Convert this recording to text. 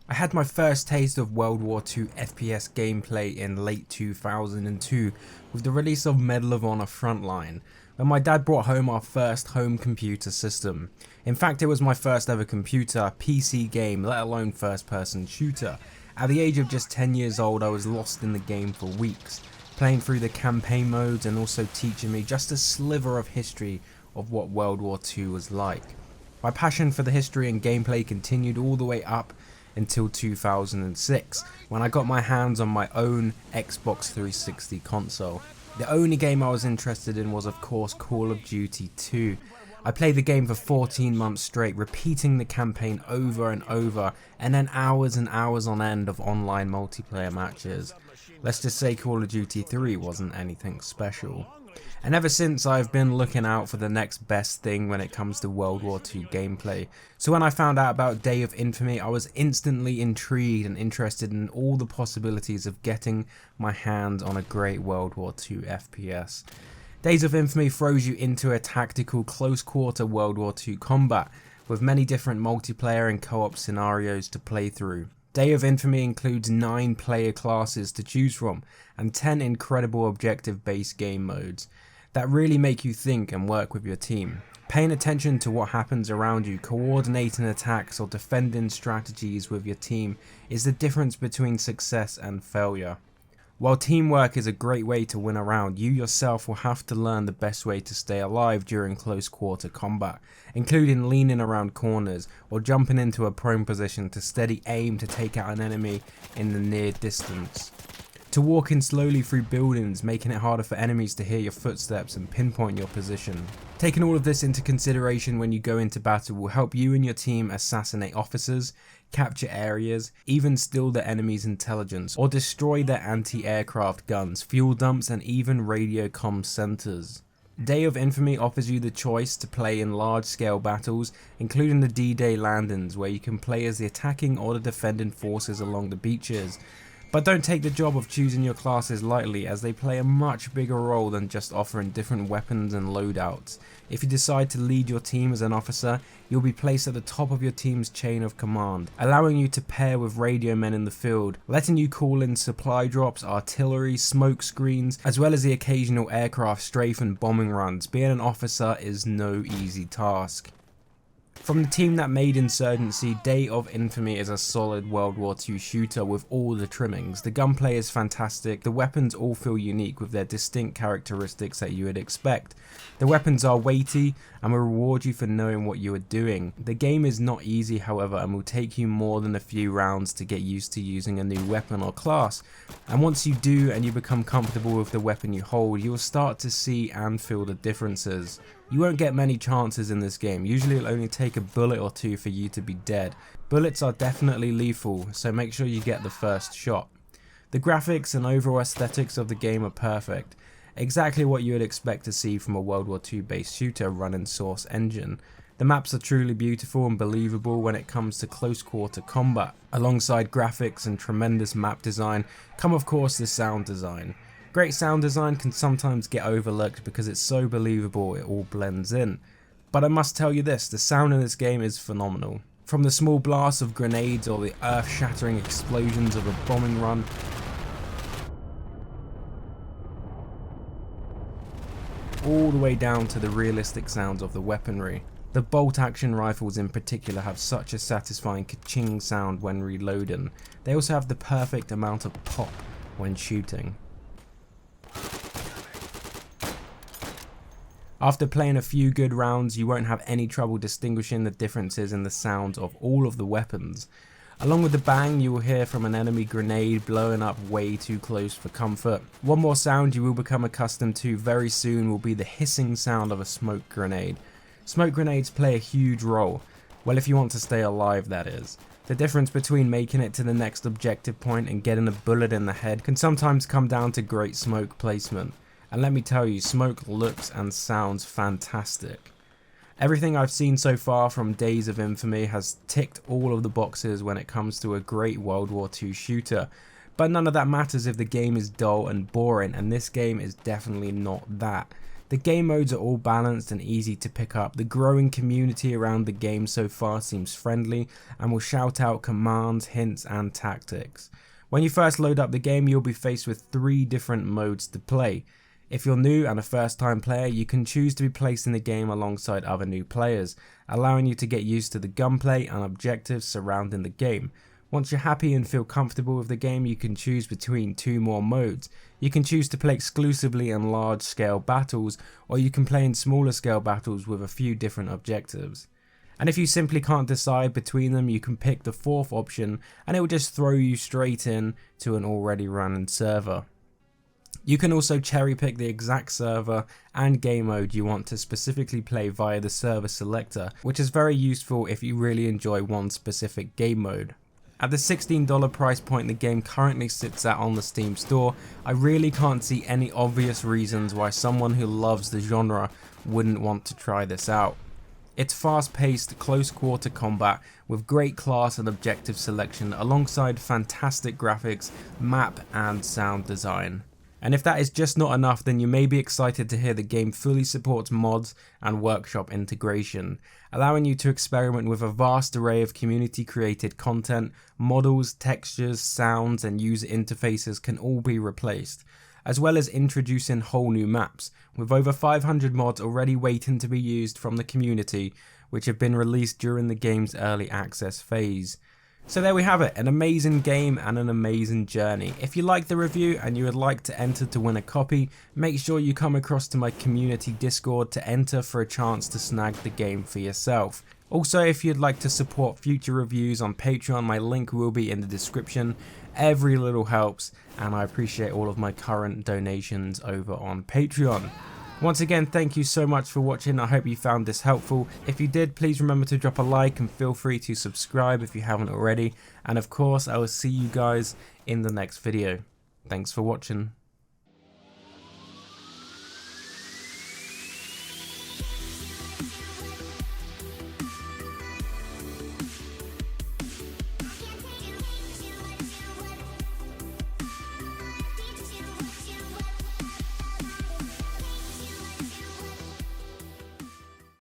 I had my first taste of World War II FPS gameplay in late 2002 with the release of Medal of Honor Frontline, when my dad brought home our first home computer system. In fact, it was my first ever computer, PC game, let alone first person shooter. At the age of just 10 years old, I was lost in the game for weeks, playing through the campaign modes and also teaching me just a sliver of history of what World War II was like. My passion for the history and gameplay continued all the way up until 2006, when I got my hands on my own Xbox 360 console. The only game I was interested in was of course Call of Duty 2. I played the game for 14 months straight, repeating the campaign over and over, and then hours and hours on end of online multiplayer matches. Let's just say Call of Duty 3 wasn't anything special. And ever since, I've been looking out for the next best thing when it comes to World War II gameplay. So when I found out about Day of Infamy, I was instantly intrigued and interested in all the possibilities of getting my hands on a great World War II FPS. Days of Infamy throws you into a tactical close quarter World War II combat, with many different multiplayer and co-op scenarios to play through. Day of Infamy includes 9 player classes to choose from, and 10 incredible objective-based game modes that really make you think and work with your team. Paying attention to what happens around you, coordinating attacks or defending strategies with your team is the difference between success and failure. While teamwork is a great way to win a round, you yourself will have to learn the best way to stay alive during close quarter combat, including leaning around corners or jumping into a prone position to steady aim to take out an enemy in the near distance. To walking slowly through buildings, making it harder for enemies to hear your footsteps and pinpoint your position. Taking all of this into consideration when you go into battle will help you and your team assassinate officers, capture areas, even steal the enemy's intelligence, or destroy their anti-aircraft guns, fuel dumps, and even radio comm centers. Day of Infamy offers you the choice to play in large-scale battles, including the D-Day landings, where you can play as the attacking or the defending forces along the beaches. But don't take the job of choosing your classes lightly, as they play a much bigger role than just offering different weapons and loadouts. If you decide to lead your team as an officer, you'll be placed at the top of your team's chain of command, allowing you to pair with radio men in the field, letting you call in supply drops, artillery, smoke screens, as well as the occasional aircraft strafe and bombing runs. Being an officer is no easy task. From the team that made Insurgency, Day of Infamy is a solid World War II shooter with all the trimmings. The gunplay is fantastic, the weapons all feel unique with their distinct characteristics that you would expect. The weapons are weighty and will reward you for knowing what you are doing. The game is not easy, however, and will take you more than a few rounds to get used to using a new weapon or class. And once you do and you become comfortable with the weapon you hold, you will start to see and feel the differences. You won't get many chances in this game, usually it'll only take a bullet or two for you to be dead. Bullets are definitely lethal, so make sure you get the first shot. The graphics and overall aesthetics of the game are perfect, exactly what you would expect to see from a World War II based shooter running Source engine. The maps are truly beautiful and believable when it comes to close quarter combat. Alongside graphics and tremendous map design come of course the sound design. Great sound design can sometimes get overlooked because it's so believable it all blends in. But I must tell you this, the sound in this game is phenomenal. From the small blasts of grenades or the earth-shattering explosions of a bombing run, all the way down to the realistic sounds of the weaponry. The bolt-action rifles in particular have such a satisfying ka-ching sound when reloading. They also have the perfect amount of pop when shooting. After playing a few good rounds, you won't have any trouble distinguishing the differences in the sounds of all of the weapons. Along with the bang you will hear from an enemy grenade blowing up way too close for comfort. One more sound you will become accustomed to very soon will be the hissing sound of a smoke grenade. Smoke grenades play a huge role, well if you want to stay alive that is. The difference between making it to the next objective point and getting a bullet in the head can sometimes come down to great smoke placement. And let me tell you, smoke looks and sounds fantastic. Everything I've seen so far from Days of Infamy has ticked all of the boxes when it comes to a great World War II shooter. But none of that matters if the game is dull and boring, and this game is definitely not that. The game modes are all balanced and easy to pick up. The growing community around the game so far seems friendly and will shout out commands, hints and tactics. When you first load up the game, you'll be faced with 3 different modes to play. If you're new and a first time player, you can choose to be placed in the game alongside other new players, allowing you to get used to the gunplay and objectives surrounding the game. Once you're happy and feel comfortable with the game, you can choose between 2 more modes. You can choose to play exclusively in large scale battles, or you can play in smaller scale battles with a few different objectives. And if you simply can't decide between them, you can pick the 4th option and it will just throw you straight in to an already running server. You can also cherry pick the exact server and game mode you want to specifically play via the server selector, which is very useful if you really enjoy one specific game mode. At the $16 price point the game currently sits at on the Steam store, I really can't see any obvious reasons why someone who loves the genre wouldn't want to try this out. It's fast-paced, close-quarter combat with great class and objective selection alongside fantastic graphics, map and sound design. And if that is just not enough, then you may be excited to hear the game fully supports mods and workshop integration, allowing you to experiment with a vast array of community created content. Models, textures, sounds and user interfaces can all be replaced, as well as introducing whole new maps, with over 500 mods already waiting to be used from the community, which have been released during the game's early access phase. So there we have it, an amazing game and an amazing journey. If you liked the review and you would like to enter to win a copy, make sure you come across to my community Discord to enter for a chance to snag the game for yourself. Also, if you'd like to support future reviews on Patreon, my link will be in the description. Every little helps and I appreciate all of my current donations over on Patreon. Once again, thank you so much for watching. I hope you found this helpful. If you did, please remember to drop a like and feel free to subscribe if you haven't already. And of course, I will see you guys in the next video. Thanks for watching.